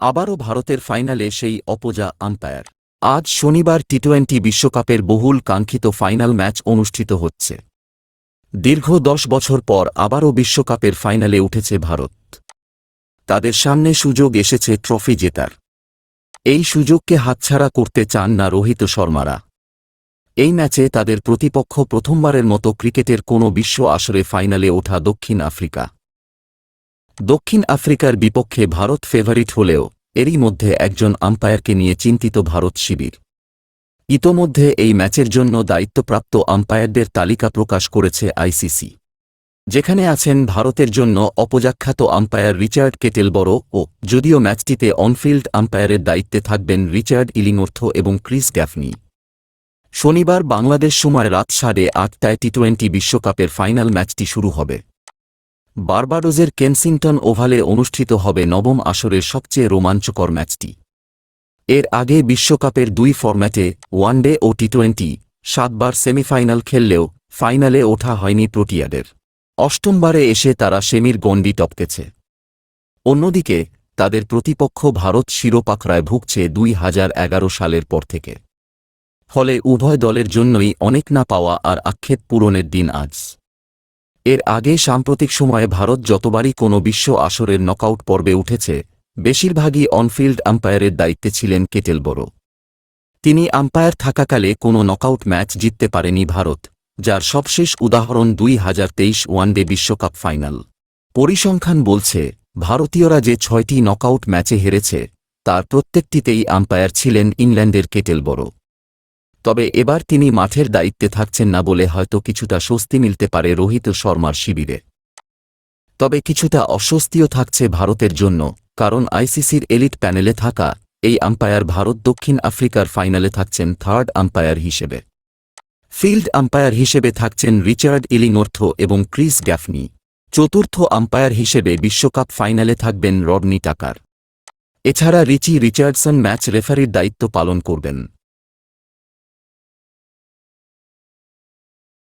আবারও ভারতের ফাইনালে সেই অপোজা আম্পায়ার। আজ শনিবার টি-20 বিশ্বকাপের বহুল কাঙ্ক্ষিত ফাইনাল ম্যাচ অনুষ্ঠিত হচ্ছে। দীর্ঘ 10 বছর পর আবারও বিশ্বকাপের ফাইনালে উঠেছে ভারত। তাদের সামনে সুযোগ এসেছে ট্রফি জেতার। এই সুযোগকে হাতছাড়া করতে চান না রোহিত শর্মারা। এই ম্যাচে তাদের প্রতিপক্ষ প্রথমবারের মতো ক্রিকেটের কোনো বিশ্ব আসরে ফাইনালে ওঠা দক্ষিণ আফ্রিকা। দক্ষিণ আফ্রিকার বিপক্ষে ভারত ফেভারিট হলেও এরই মধ্যে একজন আম্পায়ারকে নিয়ে চিন্তিত ভারত শিবির। ইতোমধ্যে এই ম্যাচের জন্য দায়িত্বপ্রাপ্ত আম্পায়ারদের তালিকা প্রকাশ করেছে আইসিসি, যেখানে আছেন ভারতের জন্য অপজাখ্যাত আম্পায়ার রিচার্ড কেটেলবরো ও যদিও ম্যাচটিতে অনফিল্ড আম্পায়ারের দায়িত্বে থাকবেন রিচার্ড ইলিংওর্থ এবং ক্রিস গ্যাফনি। শনিবার বাংলাদেশ সময় রাত 8:30টায় টি-20 বিশ্বকাপের ফাইনাল ম্যাচটি শুরু হবে। বার্বাডোজের কেনসিংটন ওভালে অনুষ্ঠিত হবে নবম আসরের সবচেয়ে রোমাঞ্চকর ম্যাচটি। এর আগে বিশ্বকাপের 2 ফরম্যাটে ওয়ানডে ও টি-20 7বার সেমিফাইনাল খেললেও ফাইনালে ওঠা হয়নি প্রোটিয়াদের। অষ্টমবারে এসে তারা সেমির গণ্ডি টপকেছে। অন্যদিকে তাদের প্রতিপক্ষ ভারত শিরোপাখড়ায় ভুগছে 2011 সালের পর থেকে। ফলে উভয় দলের জন্যই অনেক না পাওয়া আর আক্ষেপ পূরণের দিন আজ। এর আগে সাম্প্রতিক সময়ে ভারত যতবারই কোনো বিশ্ব আসরের নকআউট পর্বে উঠেছে, বেশিরভাগই অনফিল্ড আম্পায়ারের দায়িত্বে ছিলেন কেটেলবরো। তিনি আম্পায়ার থাকাকালে কোনো নকআউট ম্যাচ জিততে পারেনি ভারত, যার সবশেষ উদাহরণ 2023 ওয়ানডে বিশ্বকাপ ফাইনাল। পরিসংখ্যান বলছে ভারতীয়রা যে 6টি নকআউট ম্যাচে হেরেছে তার প্রত্যেকটিতেই আম্পায়ার ছিলেন ইংল্যান্ডের কেটেলবরো। তবে এবার তিনি মাঠের দায়িত্বে থাকছেন না বলে হয়তো কিছুটা স্বস্তি মিলতে পারে রোহিত শর্মার শিবিরে। তবে কিছুটা অস্বস্তিও থাকছে ভারতের জন্য, কারণ আইসিসির এলিট প্যানেলে থাকা এই আম্পায়ার ভারত দক্ষিণ আফ্রিকার ফাইনালে থাকছেন থার্ড আম্পায়ার হিসেবে। ফিল্ড আম্পায়ার হিসেবে থাকছেন রিচার্ড ইলিংওর্থ এবং ক্রিস গ্যাফনি। চতুর্থ আম্পায়ার হিসেবে বিশ্বকাপ ফাইনালে থাকবেন রডনি টাকার। এছাড়া রিচি রিচার্ডসন ম্যাচ রেফারির দায়িত্ব পালন করবেন।